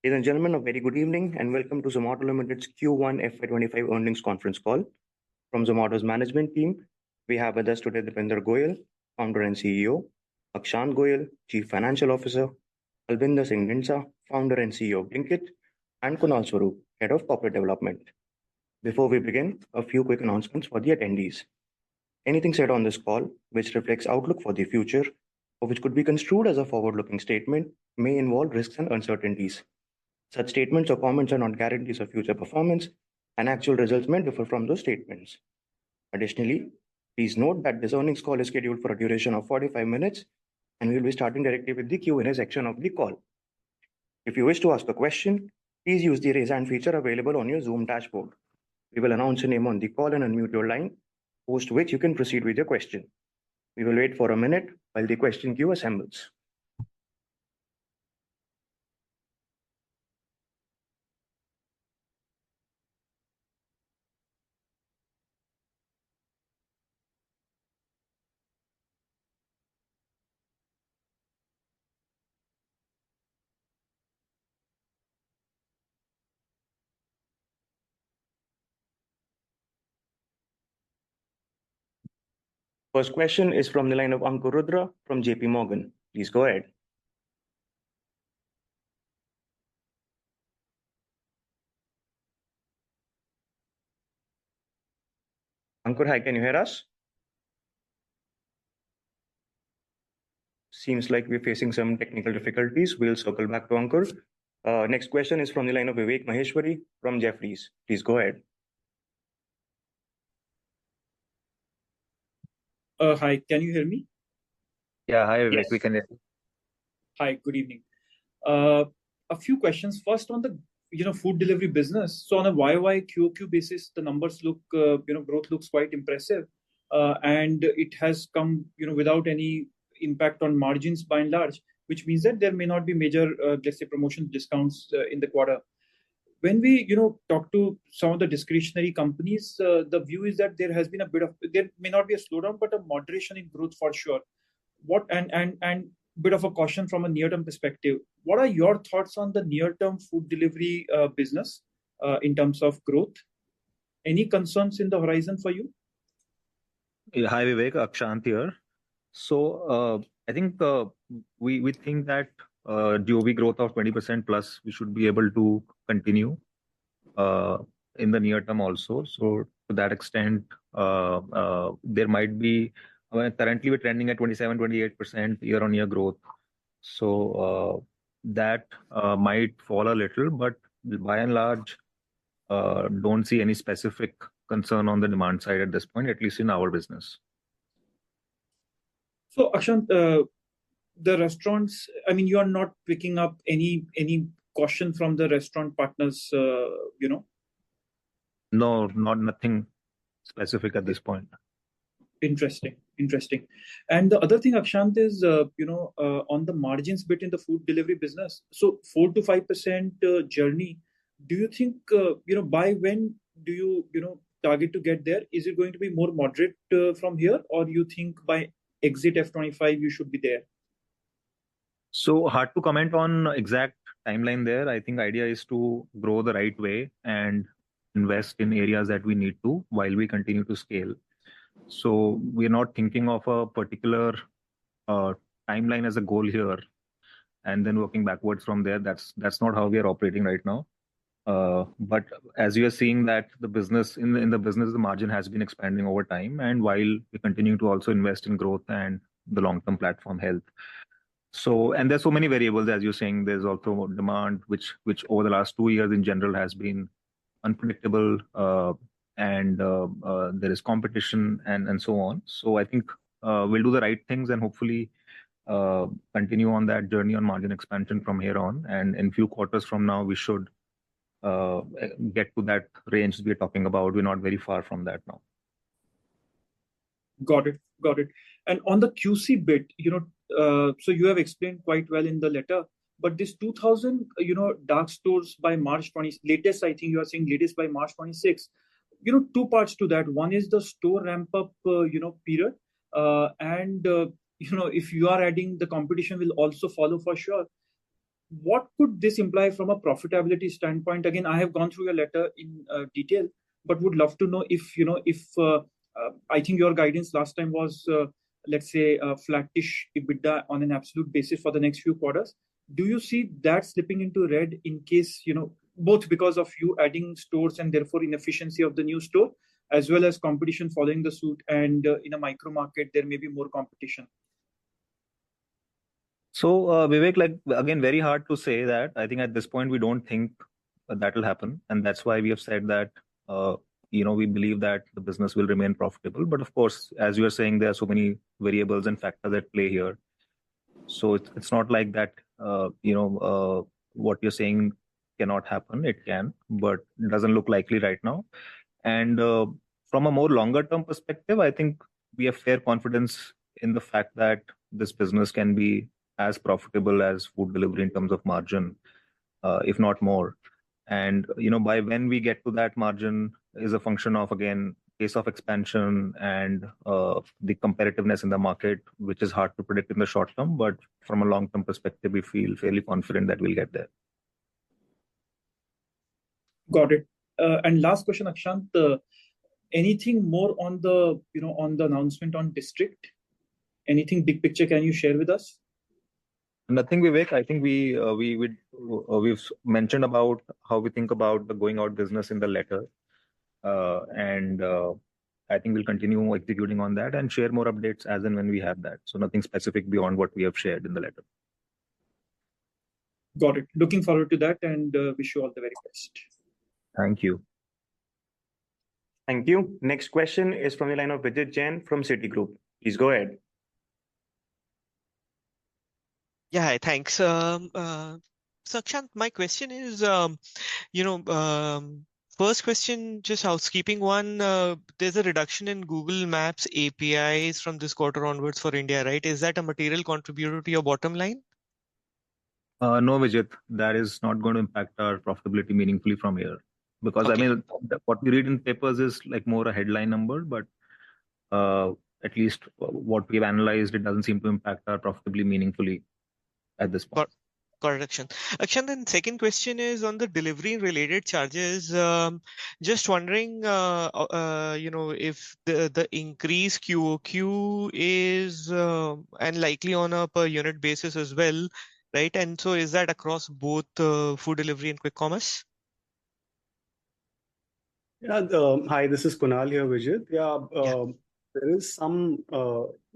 Ladies and gentlemen, a very good evening and welcome to Zomato Limited's Q1 FY'25 earnings conference call. From Zomato's management team, we have with us today Dipender Goyal, founder and CEO, Akshant Goyal, Chief Financial Officer, Albinder Singh Nindsa, founder and CEO of Blinkit, and Kunal Swarup, Head of Corporate Development. Before we begin, a few quick announcements for the attendees. Anything said on this call, which reflects outlook for the future, or which could be construed as a forward-looking statement, may involve risks and uncertainties. Such statements or comments are not guarantees of future performance, and actual results may differ from those statements. Additionally, please note that this earnings call is scheduled for a duration of 45 minutes, and we will be starting directly with the Q&A section of the call. If you wish to ask a question, please use the raise hand feature available on your Zoom dashboard. We will announce your name on the call and unmute your line, post which you can proceed with your question. We will wait for a minute while the question queue assembles. First question is from the line of Ankur Rudra from JP Morgan. Please go ahead. Ankur, hi, can you hear us? Seems like we're facing some technical difficulties. We'll circle back to Ankur. Next question is from the line of Vivek Maheshwari from Jefferies. Please go ahead. Hi, can you hear me? Yeah, hi Vivek, Yes. we can hear you. Hi, good evening. A few questions. First, on the food delivery business. So on a YY QOQ basis, the numbers look growth looks quite impressive, and it has come without any impact on margins by and large, which means that there may not be major let's say promotion discounts in the quarter. When we talk to some of the discretionary companies, the view is that there may not be a slowdown, but a moderation in growth for sure. And bit of a caution from a near-term perspective. What are your thoughts on the near-term food delivery business in terms of growth? Any concerns in the horizon for you? Yeah, hi Vivek, Akshant here. So I think we think that GOV growth of 20% plus we should be able to continue in the near term also. So to that extent, there might be, currently we're trending at 27-28% year-on-year growth. So that might fall a little, but by and large, don't see any specific concern on the demand side at this point, at least in our business. So Akshant, the restaurants, I mean, you are not picking up any caution from the restaurant partners, No, nothing specific at this point. Interesting. And the other thing, Akshant, is on the margins bit in the food delivery business. So 4 to 5% journey. Do you think by when do you target to get there? Is it going to be more moderate from here, or you think by exit F'25 you should be there? So hard to comment on exact timeline there. I think idea is to grow the right way and invest in areas that we need to while we continue to scale. So we're not thinking of a particular timeline as a goal here and then working backwards from there. That's not how we are operating right now. But as you are seeing that the business in the business, the margin has been expanding over time, and while we continue to also invest in growth and the long-term platform health. So, and there's so many variables, as you're saying, there's also demand, which over the last 2 years in general has been unpredictable, and there is competition and so on. So I think we'll do the right things and hopefully continue on that journey on margin expansion from here on. And in few quarters from now, we should get to that range we're talking about. We're not very far from that now. Got it. And on the QC bit, so you have explained quite well in the letter, but this 2,000, dark stores by March 20, latest, I think you are saying latest by March 26. Two parts to that. One is the store ramp up, period. And, if you are adding, the competition will also follow for sure. what could this imply from a profitability standpoint? Again, I have gone through your letter in detail, but would love to know if I think your guidance last time was, let's say, flattish EBITDA on an absolute basis for the next few quarters. Do you see that slipping into red in case, both because of you adding stores and therefore inefficiency of the new store, as well as competition following the suit, and in a micro market, there may be more competition? So, Vivek, like again, very hard to say that. I think at this point we don't think that will happen, and that's why we have said that uh, we believe that the business will remain profitable. But of course, as you are saying, there are so many variables and factors at play here. So it's not like that. What you're saying cannot happen. It can, but it doesn't look likely right now. And from a more longer term perspective, I think we have fair confidence in the fact that this business can be as profitable as food delivery in terms of margin, if not more. And by when we get to that margin is a function of, again, pace of expansion and the competitiveness in the market, which is hard to predict in the short term. But from a long term perspective, we feel fairly confident that we'll get there. Got it. And last question, Akshant. Anything more on the announcement on district? Anything big picture can you share with us? Nothing, Vivek. I think we've mentioned about how we think about the going out business in the letter, and I think we'll continue executing on that and share more updates as and when we have that. So nothing specific beyond what we have shared in the letter. Got it. Looking forward to that, and wish you all the very best. Thank you. Thank you. Next question is from the line of Vijit Jain from Citigroup. Please go ahead. Yeah, hi, thanks. So Akshant, my question is, first question, just housekeeping one. There's a reduction in Google Maps APIs from this quarter onwards for India, right? Is that a material contributor to your bottom line? No, Vijit, that is not going to impact our profitability meaningfully from here. Because Okay. I mean, what we read in papers is like more a headline number, but at least what we've analyzed, it doesn't seem to impact our profitability meaningfully at this point. Got it, Akshant. Akshant, then second question is on the delivery related charges. Just wondering, if the increase QOQ is and likely on a per unit basis as well, right? And so is that across both food delivery and quick commerce? Yeah, hi, this is Kunal here, Vijit. Yeah. There is some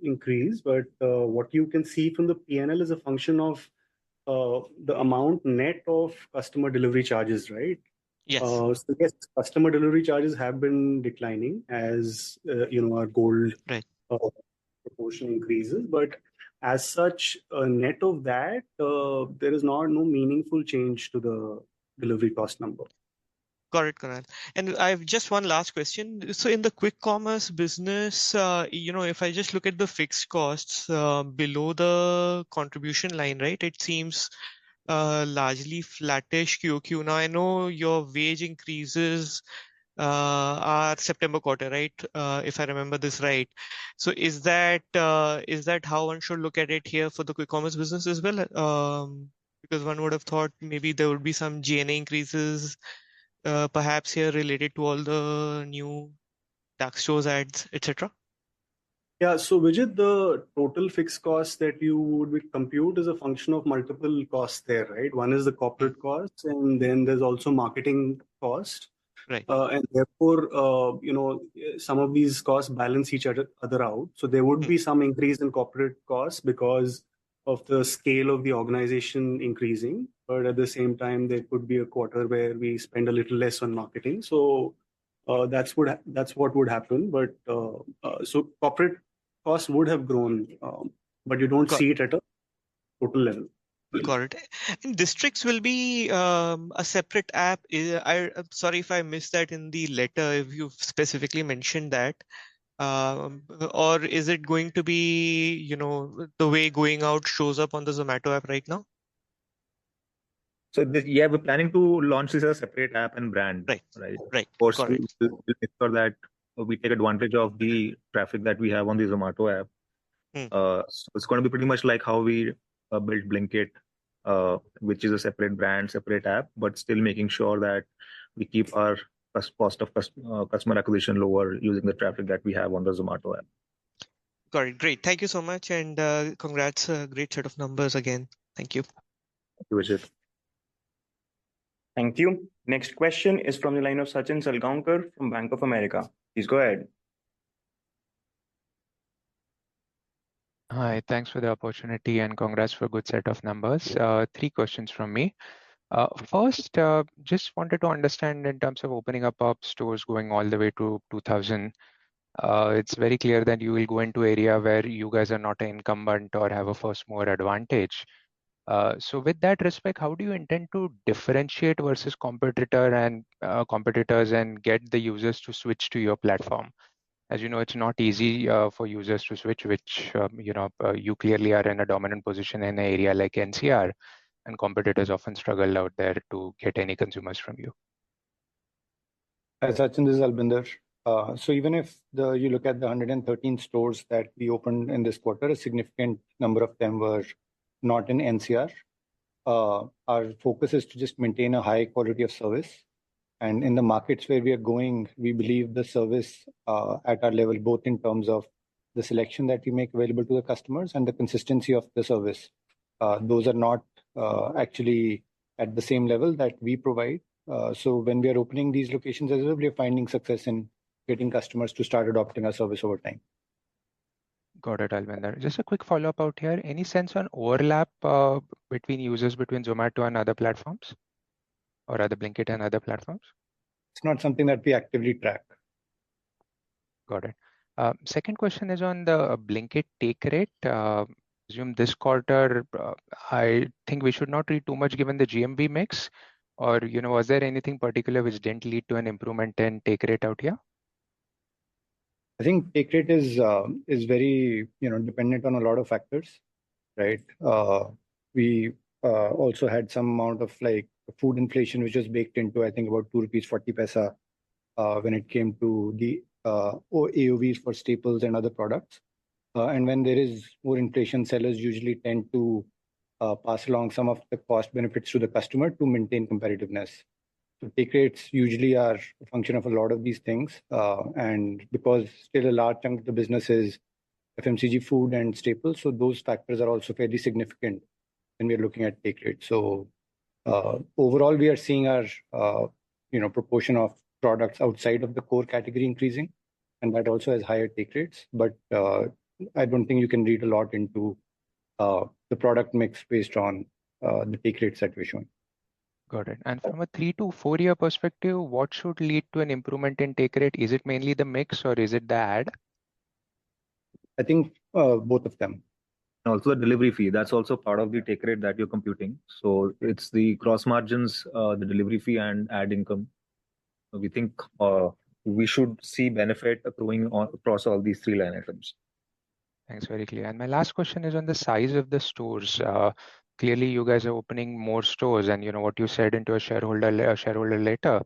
increase, but what you can see from the P&L is a function of the amount net of customer delivery charges, right? Yes. So yes, customer delivery charges have been declining as our gold Right. proportion increases, but as such, net of that, there is no meaningful change to the delivery cost number. Got it, Kunal. And I have just one last question. So in the quick commerce business, if I just look at the fixed costs below the contribution line, right, it seems largely flattish QOQ. Now I know your wage increases are September quarter, right? If I remember this right. So is that how one should look at it here for the quick commerce business as well? Because one would have thought maybe there would be some G&A increases perhaps here related to all the new dark stores ads, etc. Yeah, so Vijit, the total fixed cost that you would compute is a function of multiple costs there, right? One is the corporate costs, and then there's also marketing cost. Right. And therefore, some of these costs balance each other out. So there would be some increase in corporate costs because of the scale of the organization increasing. But at the same time, there could be a quarter where we spend a little less on marketing. So that's what would happen. But so corporate costs would have grown, but you don't see it at a total level. Got it. And districts will be a separate app. I'm sorry if I missed that in the letter, if you've specifically mentioned that. Or is it going to be, the way going out shows up on the Zomato app right now? So we're planning to launch this as a separate app and brand. Right. Of course, Got it. we'll make sure that we take advantage of the traffic that we have on the Zomato app. So it's going to be pretty much like how we built Blinkit which is a separate brand, separate app, but still making sure that we keep our cost of customer acquisition lower using the traffic that we have on the Zomato app. Got it. Great. Thank you so much. And congrats. Great set of numbers again. Thank you. Thank you, Vijay. Thank you. Next question is from the line of Sachin Salgaonkar from Bank of America. Please go ahead. Hi, thanks for the opportunity and congrats for a good set of numbers. Three questions from me. First, just wanted to understand in terms of opening up stores going all the way to 2000. It's very clear that you will go into area where you guys are not an incumbent or have a first mover advantage. So with that respect, how do you intend to differentiate versus competitors and get the users to switch to your platform? As you know, it's not easy for users to switch, which you clearly are in a dominant position in an area like NCR, and competitors often struggle out there to get any consumers from you. Hi, Sachin, this is Albinder. So even if you look at the 113 stores that we opened in this quarter, a significant number of them were not in NCR. Our focus is to just maintain a high quality of service. And in the markets where we are going, we believe the service at our level, both in terms of the selection that we make available to the customers and the consistency of the service, those are not actually at the same level that we provide. So when we are opening these locations as well, we are finding success in getting customers to start adopting our service over time. Got it, Albinder. Just a quick follow-up out here. Any sense on overlap between users between Zomato and other platforms or other Blinkit and other platforms? It's not something that we actively track. Got it. Second question is on the Blinkit take rate. Assume this quarter, I think we should not read too much given the GMV mix, or was there anything particular which didn't lead to an improvement in take rate out here? I think take rate is very dependent on a lot of factors, right? We also had some amount of food inflation which was baked into, I think, about 2 rupees 40 paisa when it came to the AOVs for staples and other products. And when there is more inflation, sellers usually tend to pass along some of the cost benefits to the customer to maintain competitiveness. So take rates usually are a function of a lot of these things. And because still a large chunk of the business is FMCG food and staples, so those factors are also fairly significant when we're looking at take rate. So overall, we are seeing our proportion of products outside of the core category increasing, and that also has higher take rates. But I don't think you can read a lot into the product mix based on the take rates that we're showing. Got it. And from a 3 to 4 year perspective, what should lead to an improvement in take rate? Is it mainly the mix or is it the ad? I think both of them. Also the delivery fee, that's also part of the take rate that you're computing. So it's the gross margins, the delivery fee and ad income. We think we should see benefit accruing across all these three line items. Thanks, very clear. And my last question is on the size of the stores. Clearly, you guys are opening more stores, and what you said into a shareholder letter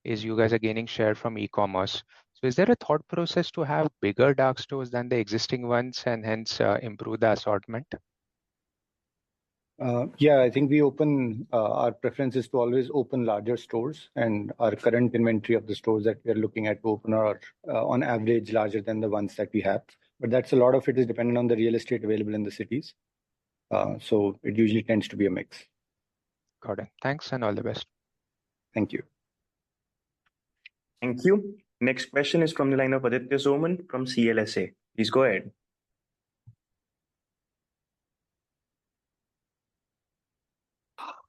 is you guys are gaining share from e-commerce. So, is there a thought process to have bigger dark stores than the existing ones, and hence improve the assortment? Yeah, I think our preference is to always open larger stores, and our current inventory of the stores that we are looking at to open are on average larger than the ones that we have. But that's a lot of it is dependent on the real estate available in the cities. So it usually tends to be a mix. Got it. Thanks and all the best. Thank you. Thank you. Next question is from the line of Aditya Soman from CLSA. Please go ahead.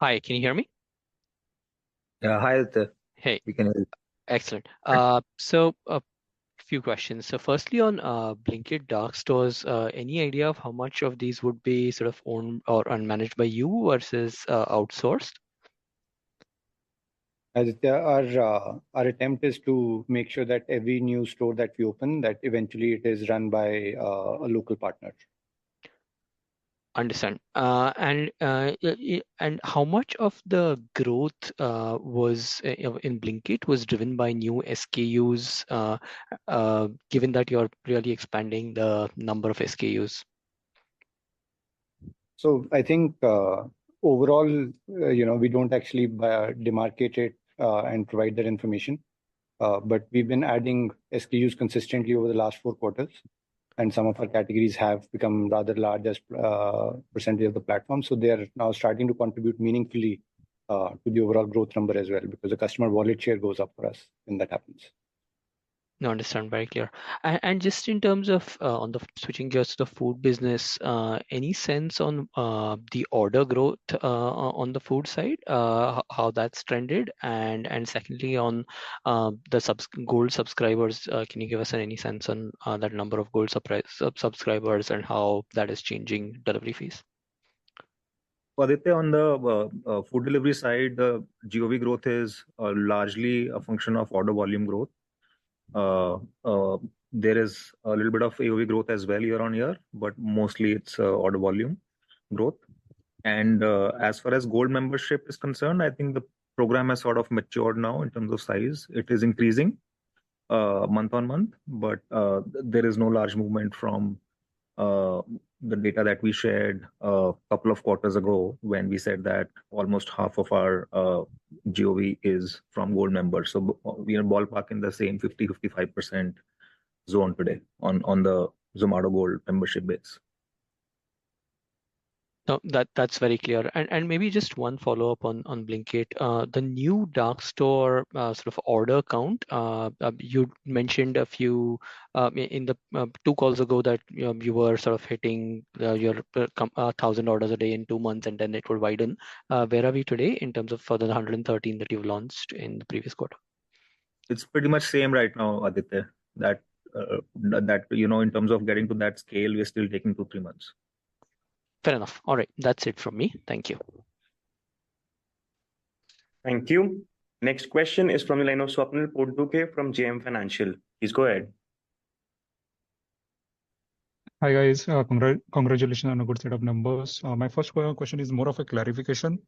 Hi, can you hear me? Yeah, hi Aditya. Hey, We can hear you. excellent. So a few questions. So firstly on Blinkit dark stores, any idea of how much of these would be sort of owned or unmanaged by you versus outsourced? Aditya, our attempt is to make sure that every new store that we open, that eventually it is run by a local partner. Understand. And how much of the growth was in Blinkit was driven by new SKUs, given that you're really expanding the number of SKUs? So I think overall, we don't actually demarcate it and provide that information. But we've been adding SKUs consistently over the last 4 quarters, and some of our categories have become rather large as percentage of the platform. So they are now starting to contribute meaningfully to the overall growth number as well, because the customer wallet share goes up for us when that happens. No, understand, very clear. And just in terms of on the switching gears to the food business, any sense on the order growth on the food side, how that's trended, and secondly on the gold subscribers, can you give us any sense on that number of gold subscribers and how that is changing delivery fees? Aditya, on the food delivery side, the GOV growth is largely a function of order volume growth. There is a little bit of AOV growth as well year on year, but mostly it's order volume growth. And as far as gold membership is concerned, I think the program has sort of matured now in terms of size. It is increasing month on month, but there is no large movement from the data that we shared a couple of quarters ago when we said that almost half of our GOV is from gold members. So we are ballpark in the same 50-55% zone today on the Zomato Gold membership base. No, that's very clear. And maybe just one follow-up on Blinkit. The new dark store sort of order count, you mentioned a few in the 2 calls ago that you were sort of hitting your 1,000 orders a day in 2 months, and then it would widen. Where are we today in terms of further 113 that you've launched in the previous quarter? It's pretty much same right now, Aditya. That in terms of getting to that scale, we're still taking 2-3 months. Fair enough. All right, that's it from me. Thank you. Thank you. Next question is from the line of Swapnil Potduke from JM Financial. Please go ahead. Hi guys, congratulations on a good set of numbers. My first question is more of a clarification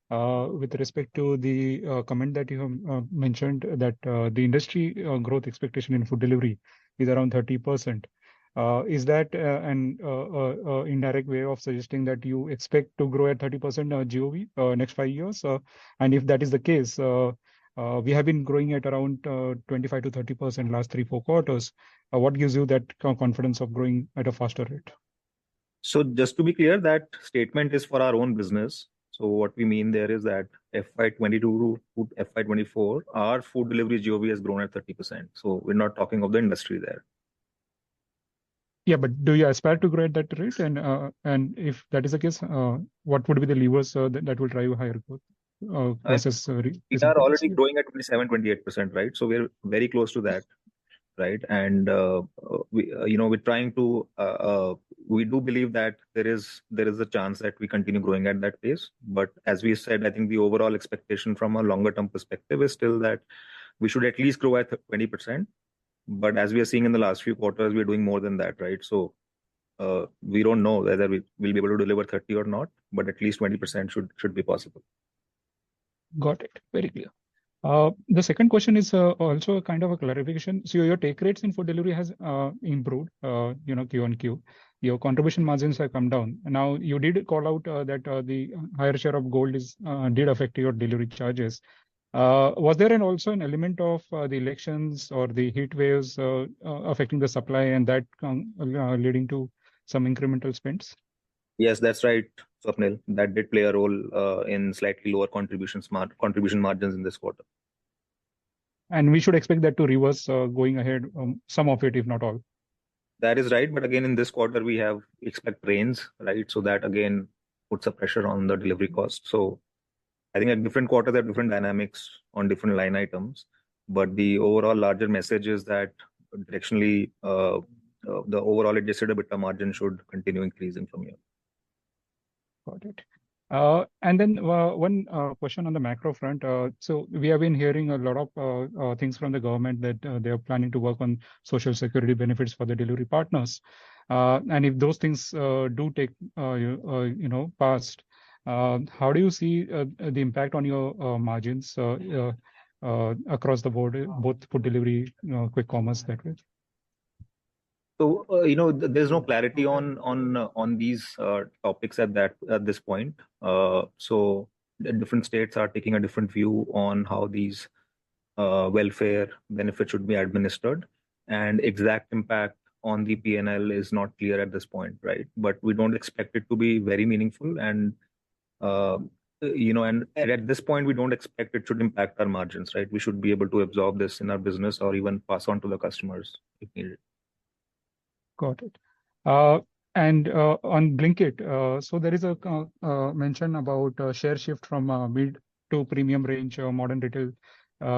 with respect to the comment that you have mentioned that the industry growth expectation in food delivery is around 30%. Is that an indirect way of suggesting that you expect to grow at 30% GOV next 5 years? And if that is the case, we have been growing at around 25 to 30% last 3-4 quarters. What gives you that confidence of growing at a faster rate? So just to be clear, that statement is for our own business. So what we mean there is that FY22 to FY24, our food delivery GOV has grown at 30%. So we're not talking of the industry there. Yeah, but do you aspire to grow at that rate? And if that is the case, what would be the levers that will drive higher growth versus? We are already growing at 27-28%, right? So we're very close to that, right? And we're trying to. We do believe that there is a chance that we continue growing at that pace. But as we said, I think the overall expectation from a longer term perspective is still that we should at least grow at 20%. But as we are seeing in the last few quarters, we're doing more than that, right? So we don't know whether we'll be able to deliver 30 or not, but at least 20% should be possible. Got it. Very clear. The second question is also a kind of a clarification. So your take rates in food delivery has improved, Q on Q. Your contribution margins have come down. Now you did call out that the higher share of gold did affect your delivery charges. Was there also an element of the elections or the heat waves affecting the supply and that leading to some incremental spends? Yes, that's right, Swapnil. That did play a role in slightly lower contribution margins in this quarter. And we should expect that to reverse going ahead, some of it, if not all. That is right. But again, in this quarter, we expect rains, right? So that again puts a pressure on the delivery cost. So I think at different quarters, there are different dynamics on different line items. But the overall larger message is that directionally, the overall adjusted EBITDA margin should continue increasing from here. Got it. And then one question on the macro front. So we have been hearing a lot of things from the government that they are planning to work on social security benefits for the delivery partners. And if those things do take past, how do you see the impact on your margins across the board, both food delivery, quick commerce, that way? So there's no clarity on these topics at this point. So the different states are taking a different view on how these welfare benefits should be administered, and exact impact on the PNL is not clear at this point, right? But we don't expect it to be very meaningful, and and at this point we don't expect it should impact our margins, right? We should be able to absorb this in our business or even pass on to the customers if needed. Got it. And on Blinkit, so there is a mention about share shift from mid to premium range modern retail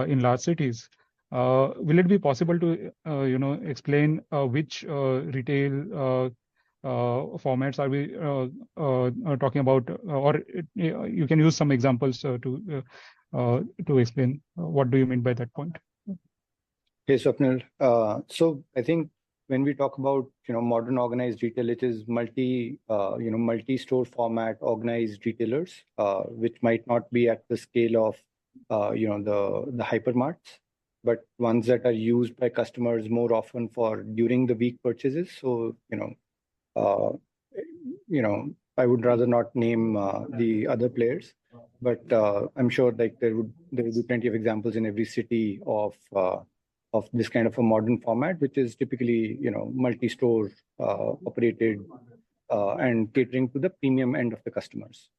in large cities. Will it be possible to explain which retail formats are we talking about, or you can use some examples to explain what do you mean by that point? Okay, Swapnil. So I think when we talk about modern organized retail, it is multi-store format organized retailers, which might not be at the scale of the hypermarts, but ones that are used by customers more often for during the week purchases. So I would rather not name the other players, but I'm sure like there will be plenty of examples in every city of this kind of a modern format, which is typically multi-store operated and catering to the premium end of the customers.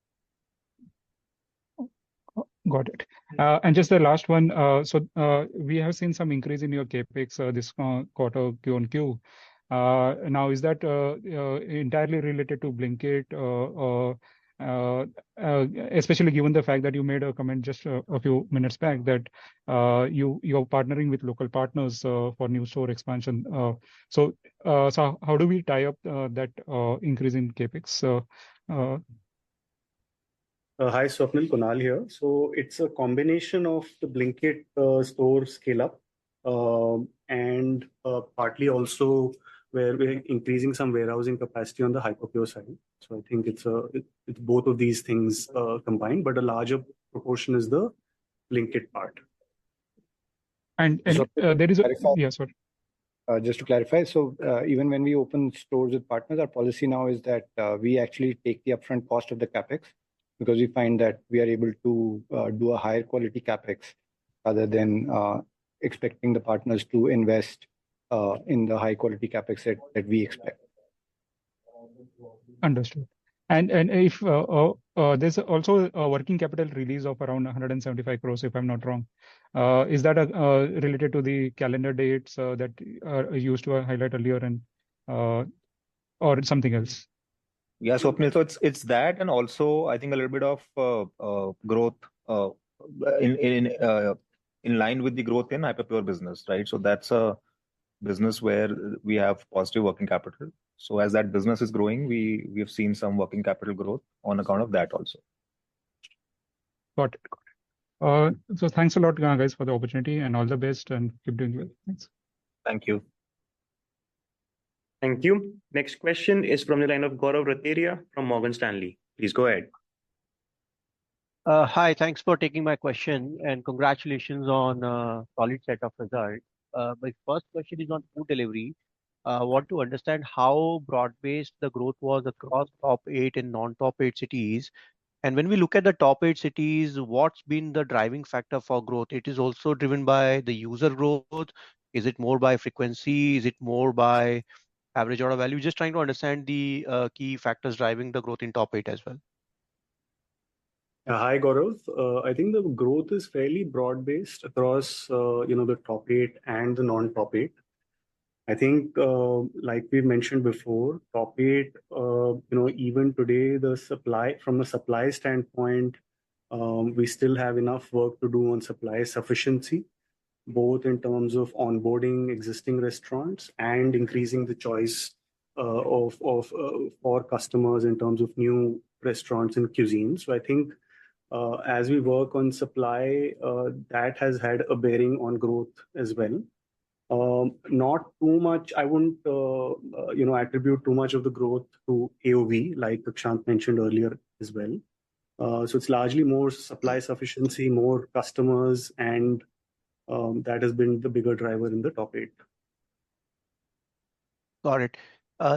Got it. And just the last one. So we have seen some increase in your capex this quarter Q-on-Q. Now, is that entirely related to Blinkit, especially given the fact that you made a comment just a few minutes back that you're partnering with local partners for new store expansion. So how do we tie up that increase in capex? Hi, Swapnil, Kunal here. So it's a combination of the Blinkit store scale up and partly also where we're increasing some warehousing capacity on the Hyperpure side. So I think it's both of these things combined, but a larger proportion is the Blinkit part. And So there is a sorry. Just to clarify, so even when we open stores with partners, our policy now is that we actually take the upfront cost of the capex, because we find that we are able to do a higher quality capex rather than expecting the partners to invest in the high quality capex that we expect. Understood. And if there's also a working capital release of around 175 crores, if I'm not wrong, is that related to the calendar dates that are used to highlight earlier, and or something else? Yeah, Swapnil, so it's that, and also I think a little bit of growth in line with the growth in Hyperpure business, right? So that's a business where we have positive working capital. So as that business is growing, we have seen some working capital growth on account of that also. Got it. So thanks a lot, guys, for the opportunity, and all the best, and keep doing well. Thanks. Thank you. Thank you. Next question is from the line of Gaurav Rateria from Morgan Stanley. Please go ahead. Hi, thanks for taking my question, and congratulations on a solid set of results. My first question is on food delivery. I want to understand how broad-based the growth was across top 8 and non-top 8 cities. And when we look at the top 8 cities, what's been the driving factor for growth? It is also driven by the user growth. Is it more by frequency? Is it more by average order value? Just trying to understand the key factors driving the growth in top 8 as well. Hi, Gaurav. I think the growth is fairly broad-based across the top 8 and the non-top 8. I think, like we mentioned before, top 8, even today, from a supply standpoint, we still have enough work to do on supply sufficiency, both in terms of onboarding existing restaurants and increasing the choice for customers in terms of new restaurants and cuisines. So I think as we work on supply, that has had a bearing on growth as well. Not too much. I wouldn't attribute too much of the growth to AOV, like Akshant mentioned earlier as well. So it's largely more supply sufficiency, more customers, and that has been the bigger driver in the top 8. Got it.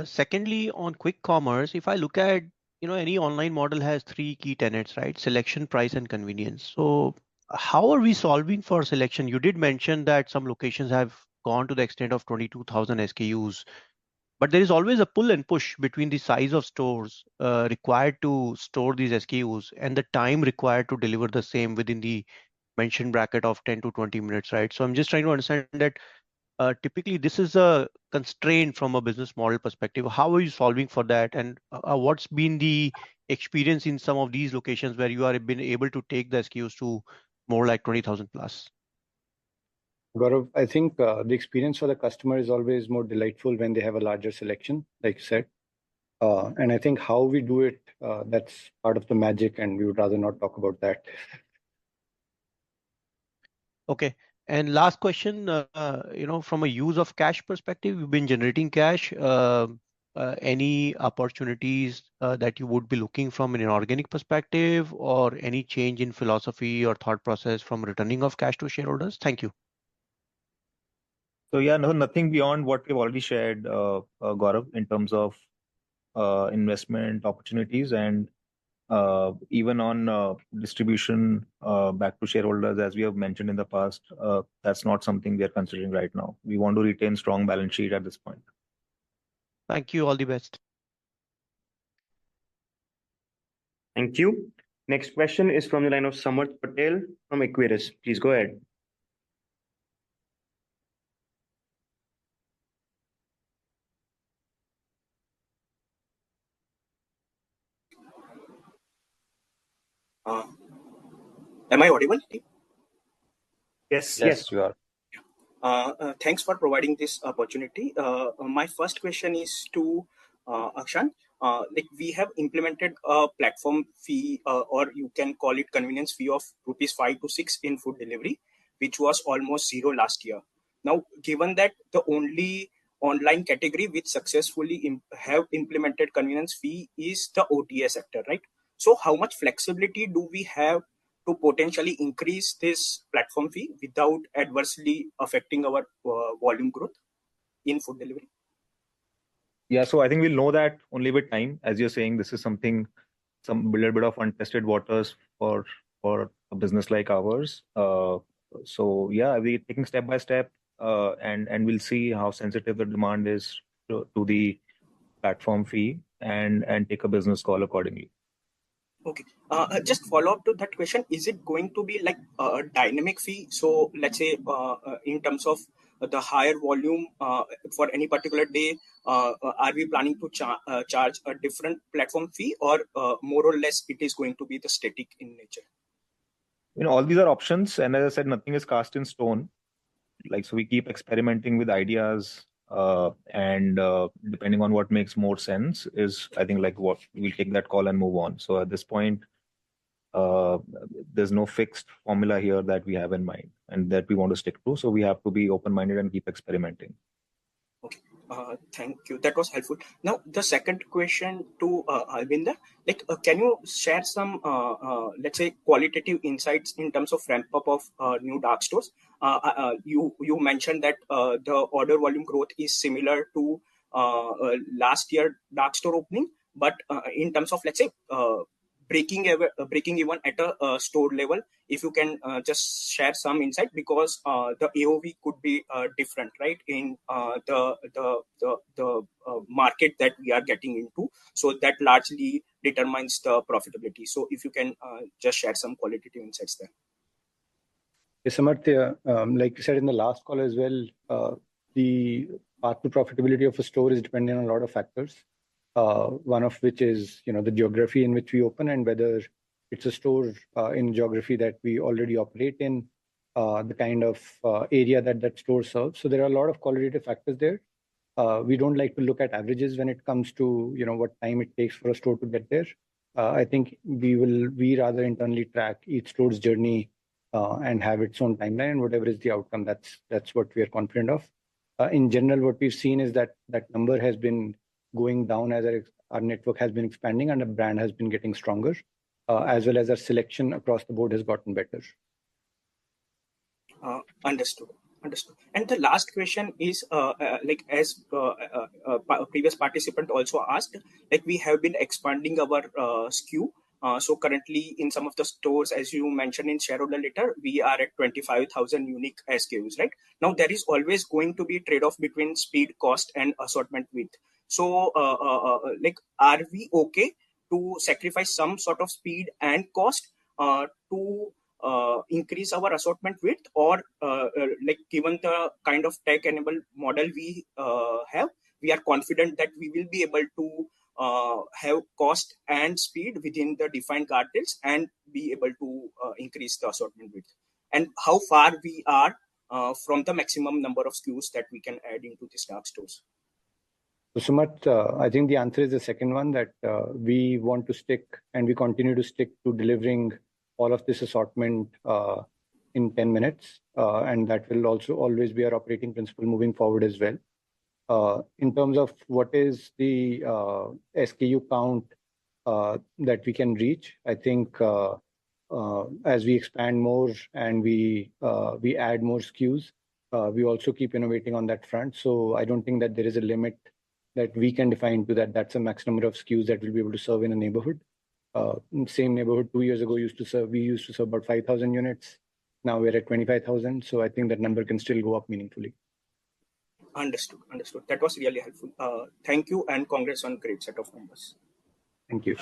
Secondly, on quick commerce, if I look at, any online model has three key tenets, right? Selection, price, and convenience. So how are we solving for selection? You did mention that some locations have gone to the extent of 22,000 SKUs, but there is always a pull and push between the size of stores required to store these SKUs and the time required to deliver the same within the mentioned bracket of 10 to 20 minutes, right? So I'm just trying to understand that typically this is a constraint from a business model perspective. How are you solving for that? And what's been the experience in some of these locations where you are been able to take the SKUs to more like 20,000 plus? Gaurav, I think the experience for the customer is always more delightful when they have a larger selection, like you said. And I think how we do it, that's part of the magic, and we would rather not talk about that. Okay. And last question, from a use of cash perspective, you've been generating cash. Any opportunities that you would be looking from an inorganic perspective, or any change in philosophy or thought process from returning of cash to shareholders? Thank you. So yeah, no, nothing beyond what we've already shared, Gaurav, in terms of investment opportunities and even on distribution back to shareholders, as we have mentioned in the past, that's not something we are considering right now. We want to retain strong balance sheet at this point. Thank you. All the best. Thank you. Next question is from the line of Samarth Patel from Equirus. Please go ahead. Am I audible? Yes. Yes, you are. Thanks for providing this opportunity. My first question is to Akshan. Like we have implemented a platform fee, or you can call it convenience fee of rupees 5 to 6 in food delivery, which was almost zero last year. Now, given that the only online category which successfully have implemented convenience fee is the OTA sector, right? So how much flexibility do we have to potentially increase this platform fee without adversely affecting our volume growth in food delivery? Yeah, so I think we'll know that only with time. As you're saying, this is something, some little bit of untested waters for a business like ours. So yeah, we're taking step by step, and we'll see how sensitive the demand is to the platform fee, and take a business call accordingly. Okay. Just follow up to that question. Is it going to be like a dynamic fee? So let's say in terms of the higher volume for any particular day, are we planning to charge a different platform fee, or more or less it is going to be the static in nature? All these are options, and as I said, nothing is cast in stone. So we keep experimenting with ideas, and depending on what makes more sense is, I think, like what we'll take that call and move on. So at this point, there's no fixed formula here that we have in mind and that we want to stick to. So we have to be open-minded and keep experimenting. Okay. Thank you. That was helpful. Now, the second question to Albinder, like, can you share some, let's say, qualitative insights in terms of ramp up of new dark stores? You mentioned that the order volume growth is similar to last year dark store opening, but in terms of, let's say, breaking even at a store level, if you can just share some insight, because the AOV could be different, right, in the market that we are getting into. So that largely determines the profitability. So if you can just share some qualitative insights there. Yes, Samarth, like you said in the last call as well, the path to profitability of a store is dependent on a lot of factors. One of which is, the geography in which we open and whether it's a store in geography that we already operate in, the kind of area that store serves. So there are a lot of qualitative factors there. We don't like to look at averages when it comes to, what time it takes for a store to get there. I think we rather internally track each store's journey and have its own timeline, and whatever is the outcome, that's what we are confident of. In general, what we've seen is that number has been going down as our network has been expanding and the brand has been getting stronger, as well as our selection across the board has gotten better. Understood. Understood. And the last question is, like as previous participant also asked, like we have been expanding our SKU. So currently in some of the stores, as you mentioned in shareholder letter, we are at 25,000 unique SKUs, right? Now there is always going to be a trade-off between speed, cost, and assortment width. So like, are we okay to sacrifice some sort of speed and cost to increase our assortment width, or like given the kind of tech enabled model we have, we are confident that we will be able to have cost and speed within the defined guardrails and be able to increase the assortment width, and how far we are from the maximum number of SKUs that we can add into these dark stores. So Sumat, I think the answer is the second one, that we want to stick and we continue to stick to delivering all of this assortment in 10 minutes. And that will also always be our operating principle moving forward as well. In terms of what is the SKU count that we can reach, I think as we expand more and we add more SKUs, we also keep innovating on that front. So I don't think that there is a limit that we can define to that. That's a max number of SKUs that we'll be able to serve in a neighborhood. Same neighborhood 2 years ago we used to serve about 5,000 units. Now we're at 25,000. So I think that number can still go up meaningfully. Understood. That was really helpful. Thank you, and congrats on great set of numbers. Thank you.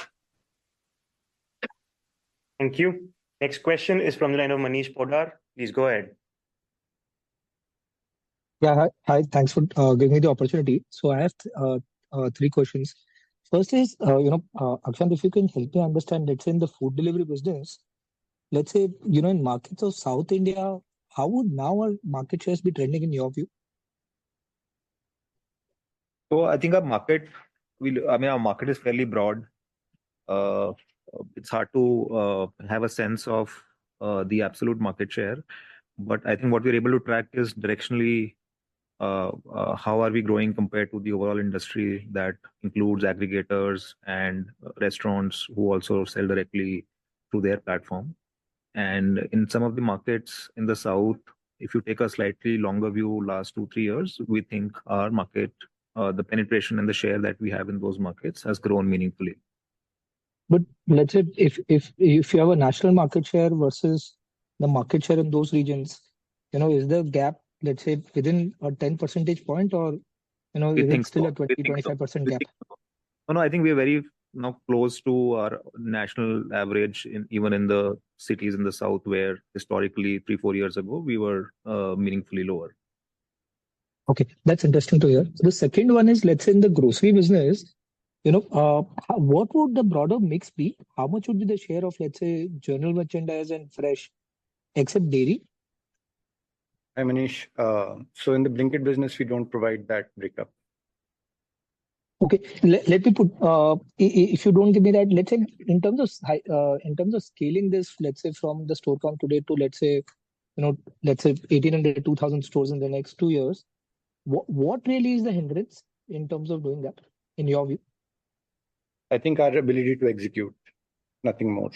Thank you. Next question is from the line of Manish Podar. Please go ahead. Yeah, hi. Thanks for giving me the opportunity. So I have three questions. First is, Akshan, if you can help me understand, let's say in the food delivery business, let's say, in markets of South India, how would now our market shares be trending in your view? So I think our market is fairly broad. It's hard to have a sense of the absolute market share, but I think what we're able to track is directionally how are we growing compared to the overall industry that includes aggregators and restaurants who also sell directly through their platform. And in some of the markets in the south, if you take a slightly longer view, last 2-3 years, we think our market, the penetration and the share that we have in those markets has grown meaningfully. But let's say if you have a national market share versus the market share in those regions, is the gap, let's say, within a 10 percentage point, or is it still a 20-25% gap? No, I think we're very now close to our national average even in the cities in the south, where historically 3-4 years ago we were meaningfully lower. Okay, that's interesting to hear. The second one is, let's say in the grocery business, what would the broader mix be? How much would be the share of, let's say, general merchandise and fresh, except dairy? Hi, Manish. So in the Blinkit business, we don't provide that breakup. Okay, let me put, if you don't give me that, let's say in terms of scaling this, let's say from the store count today to, let's say 1,800 to 2,000 stores in the next 2 years, what really is the hindrance in terms of doing that, in your view? I think our ability to execute, nothing more.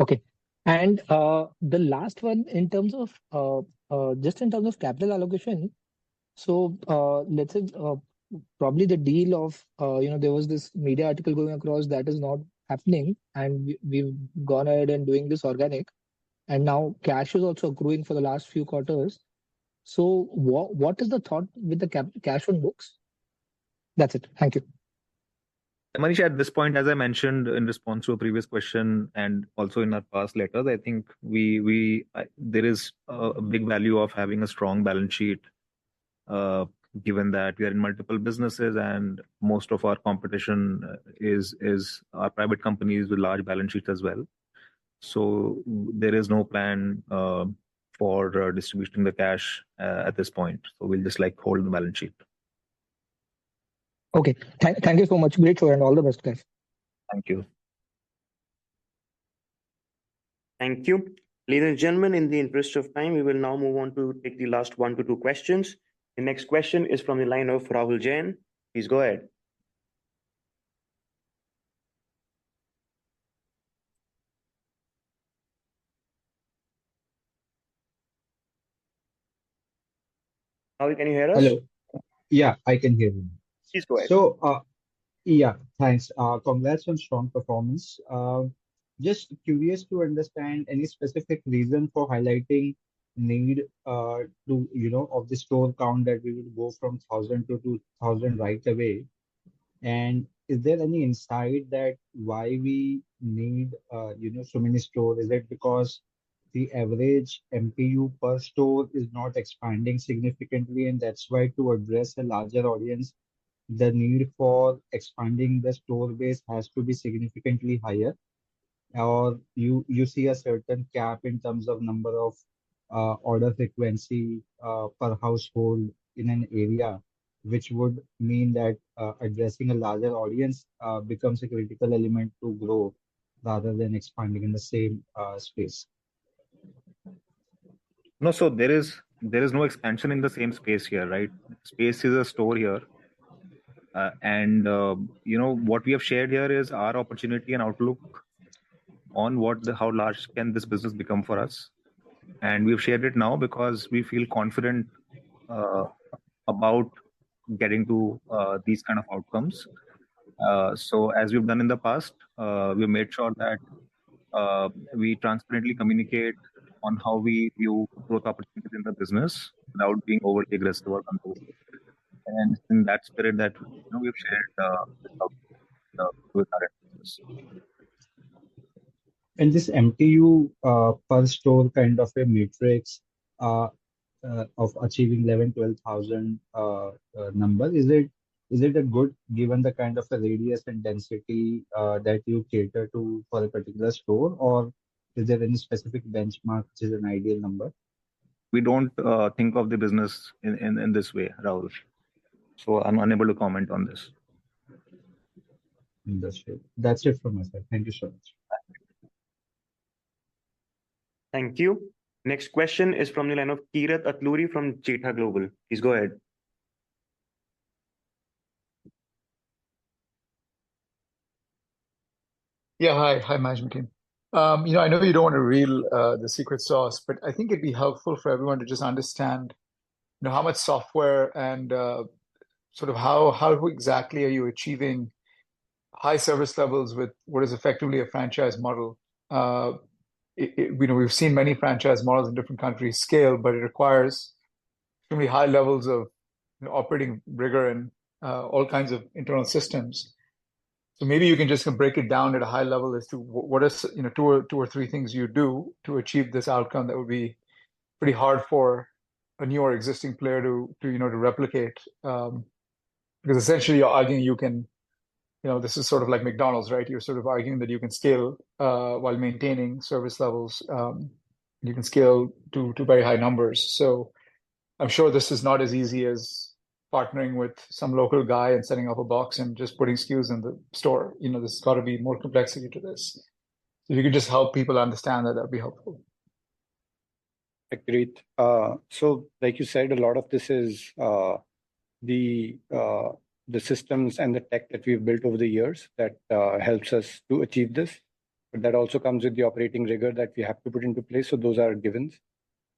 Okay. And the last one, in terms of capital allocation, so let's say probably the deal of there was this media article going across that is not happening, and we've gone ahead and doing this organic, and now cash is also accruing for the last few quarters. So what is the thought with the cash on books? That's it. Thank you. Manish, at this point, as I mentioned in response to a previous question and also in our past letters, I think there is a big value of having a strong balance sheet, given that we are in multiple businesses and most of our competition is our private companies with large balance sheets as well. So there is no plan for distributing the cash at this point. So we'll just hold the balance sheet. Okay. Thank you so much. Great show and all the best, guys. Thank you. Thank you. Ladies and gentlemen, in the interest of time, we will now move on to take the last 1 to 2 questions. The next question is from the line of Rahul Jain. Please go ahead. Now, can you hear us? Hello. Yeah, I can hear you. Please go ahead. So, yeah, thanks. Congrats on strong performance. Just curious to understand any specific reason for highlighting need to, of the store count that we will go from 1,000 to 2,000 right away. And is there any insight that why we need, so many stores? Is it because the average MPU per store is not expanding significantly, and that's why to address a larger audience, the need for expanding the store base has to be significantly higher? Or you see a certain cap in terms of number of order frequency per household in an area, which would mean that addressing a larger audience becomes a critical element to grow rather than expanding in the same space. No, so there is no expansion in the same space here, right? Space is a store here, and what we have shared here is our opportunity and outlook on how large can this business become for us, and we've shared it now because we feel confident about getting to these kind of outcomes. So as we've done in the past, we've made sure that we transparently communicate on how we view growth opportunities in the business without being overly aggressive or controlled. And in that spirit that we've shared this out with our investors. And this MTU per store kind of a matrix of achieving 11, 12,000 number, is it a good given the kind of a radius and density that you cater to for a particular store, or is there any specific benchmark which is an ideal number? We don't think of the business in this way, Rahul. So I'm unable to comment on this. Understood. That's it from my side. Thank you so much. Thank you. Next question is from the line of Kirat Atluri from Jetha Global. Please go ahead. Yeah, hi, management team. I know you don't want to reveal the secret sauce, but I think it'd be helpful for everyone to just understand, how much software and sort of how exactly are you achieving high service levels with what is effectively a franchise model. We've seen many franchise models in different countries scale, but it requires extremely high levels of operating rigor and all kinds of internal systems. So maybe you can just break it down at a high level as to what is two or three things you do to achieve this outcome that would be pretty hard for a new or existing player to replicate. Because essentially you're arguing you can, this is sort of like McDonald's, right? You're sort of arguing that you can scale while maintaining service levels. You can scale to very high numbers. So I'm sure this is not as easy as partnering with some local guy and setting up a box and just putting SKUs in the store. There's got to be more complexity to this. If you could just help people understand that'd be helpful. Great. So like you said, a lot of this is the systems and the tech that we've built over the years that helps us to achieve this. But that also comes with the operating rigor that we have to put into place. So those are givens.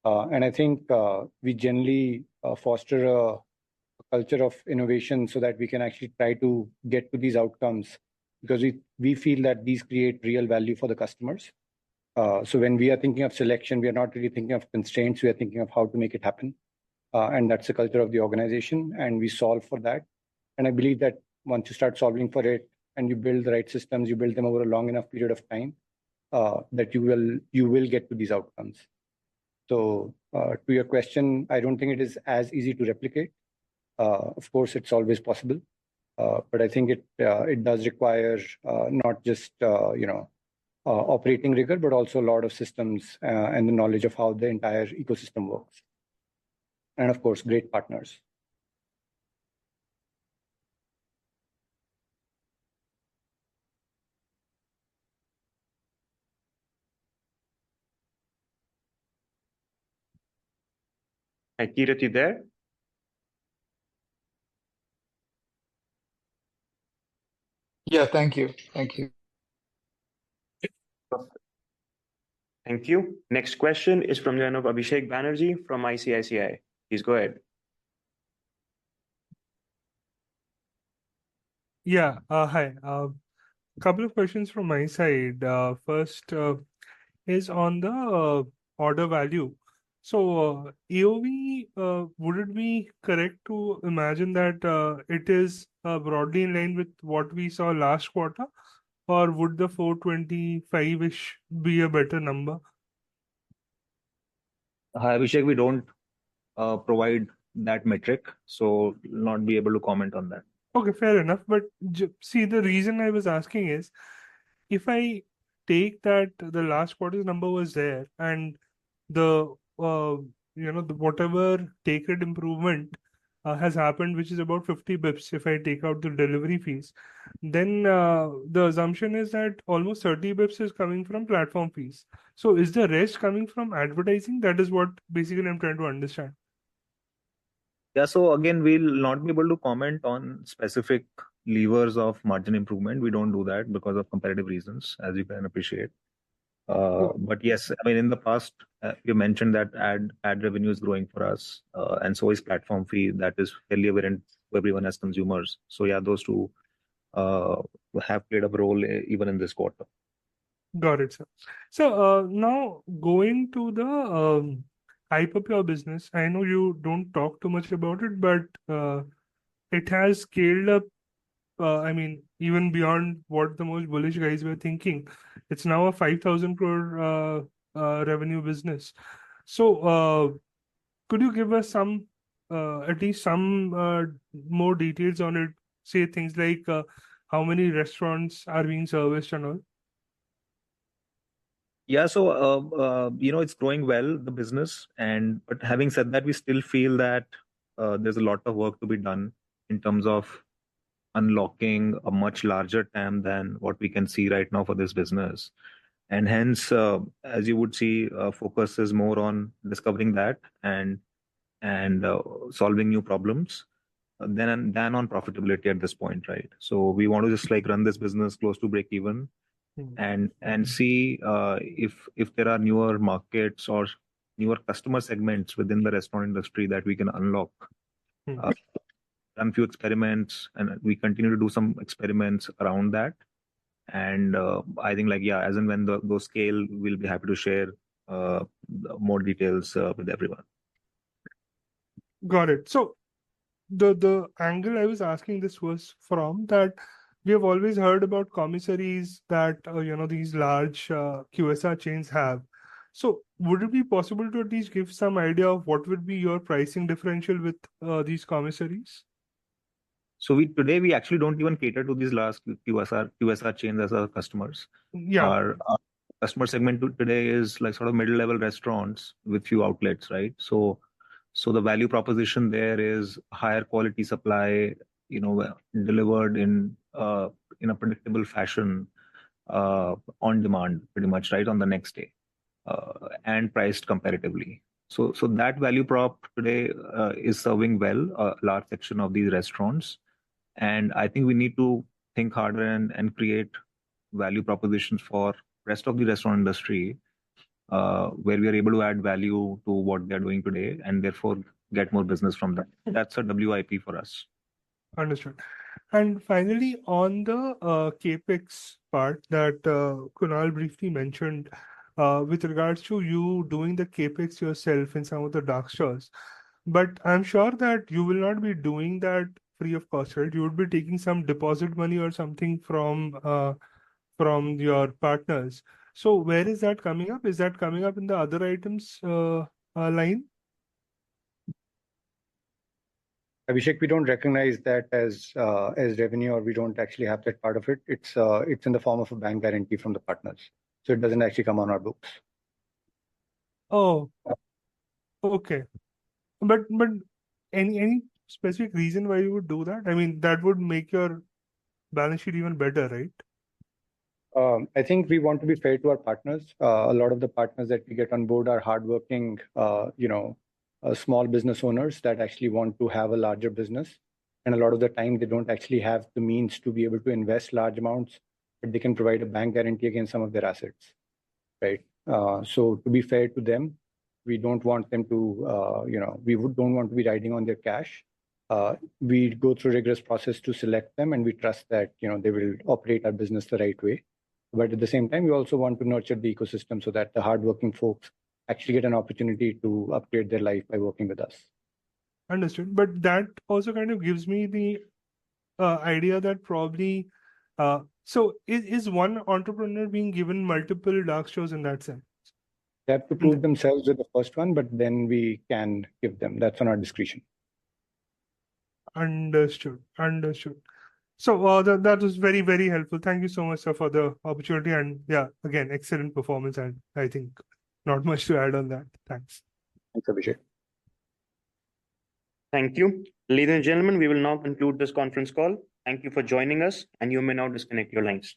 And I think we generally foster a culture of innovation so that we can actually try to get to these outcomes, because we feel that these create real value for the customers. So when we are thinking of selection, we are not really thinking of constraints. We are thinking of how to make it happen. And that's the culture of the organization. And we solve for that. And I believe that once you start solving for it and you build the right systems, you build them over a long enough period of time, that you will get to these outcomes. So to your question, I don't think it is as easy to replicate. Of course, it's always possible. But I think it does require not just operating rigor, but also a lot of systems and the knowledge of how the entire ecosystem works. And of course, great partners. Hi, Kirat, you there? Yeah, thank you. Thank you. Thank you. Next question is from the line of Abhishek Banerjee from ICICI. Please go ahead. Yeah, hi. Couple of questions from my side. First is on the order value. So AOV, would it be correct to imagine that it is broadly in line with what we saw last quarter, or would the 425-ish be a better number? Hi, Abhishek, we don't provide that metric, so will not be able to comment on that. Okay, fair enough. But see, the reason I was asking is, if I take that the last quarter's number was there and the whatever take rate improvement has happened, which is about 50 bips if I take out the delivery fees, then the assumption is that almost 30 bips is coming from platform fees. So is the rest coming from advertising? That is what basically I'm trying to understand. Yeah, so again, we'll not be able to comment on specific levers of margin improvement. We don't do that because of competitive reasons, as you can appreciate. But yes, I mean, in the past, you mentioned that ad revenue is growing for us, and so is platform fee. That is fairly evident to everyone as consumers. So yeah, those two have played a role even in this quarter. Got it, sir. So now going to the Hyperpure business, I know you don't talk too much about it, but it has scaled up. I mean, even beyond what the most bullish guys were thinking. It's now a 5,000 crore revenue business. So could you give us some, at least some more details on it? Say things like how many restaurants are being serviced and all. Yeah, so it's growing well, the business, but having said that, we still feel that there's a lot of work to be done in terms of unlocking a much larger TAM than what we can see right now for this business. And hence, as you would see, focus is more on discovering that and solving new problems than on profitability at this point, right? So we want to just like run this business close to break even and see if there are newer markets or newer customer segments within the restaurant industry that we can unlock. Run few experiments, and we continue to do some experiments around that. And I think as and when those scale, we'll be happy to share more details with everyone. Got it. So the angle I was asking this was from that we have always heard about commissaries that these large QSR chains have. So would it be possible to at least give some idea of what would be your pricing differential with these commissaries? So today we actually don't even cater to these large QSR chains as our customers. Yeah. Our customer segment today is like sort of middle-level restaurants with few outlets, right? So the value proposition there is higher quality supply, delivered in a predictable fashion, on demand, pretty much, right, on the next day, and priced comparatively. So that value prop today is serving well a large section of these restaurants. And I think we need to think harder and create value propositions for rest of the restaurant industry, where we are able to add value to what they're doing today and therefore get more business from them. That's a WIP for us. Understood. And finally, on the capex part that Kunal briefly mentioned, with regards to you doing the capex yourself in some of the dark stores, but I'm sure that you will not be doing that free of cost, right? You would be taking some deposit money or something from your partners. So where is that coming up? Is that coming up in the other items line? Abhishek, we don't recognize that as revenue, or we don't actually have that part of it. It's in the form of a bank guarantee from the partners, so it doesn't actually come on our books. Oh, okay. But any specific reason why you would do that? I mean, that would make your balance sheet even better, right? I think we want to be fair to our partners. A lot of the partners that we get on board are hardworking, small business owners that actually want to have a larger business. And a lot of the time, they don't actually have the means to be able to invest large amounts, but they can provide a bank guarantee against some of their assets, right? So to be fair to them, we don't want them to, don't want to be riding on their cash. We go through rigorous process to select them, and we trust that they will operate our business the right way. But at the same time, we also want to nurture the ecosystem so that the hardworking folks actually get an opportunity to upgrade their life by working with us. Understood. But that also kind of gives me the idea that probably, so is one entrepreneur being given multiple dark stores in that sense? They have to prove themselves with the first one, but then we can give them. That's on our discretion. Understood. So that was very, very helpful. Thank you so much, sir, for the opportunity. And yeah, again, excellent performance. And I think not much to add on that. Thanks. Thanks, Abhishek. Thank you. Ladies and gentlemen, we will now conclude this conference call. Thank you for joining us, and you may now disconnect your lines.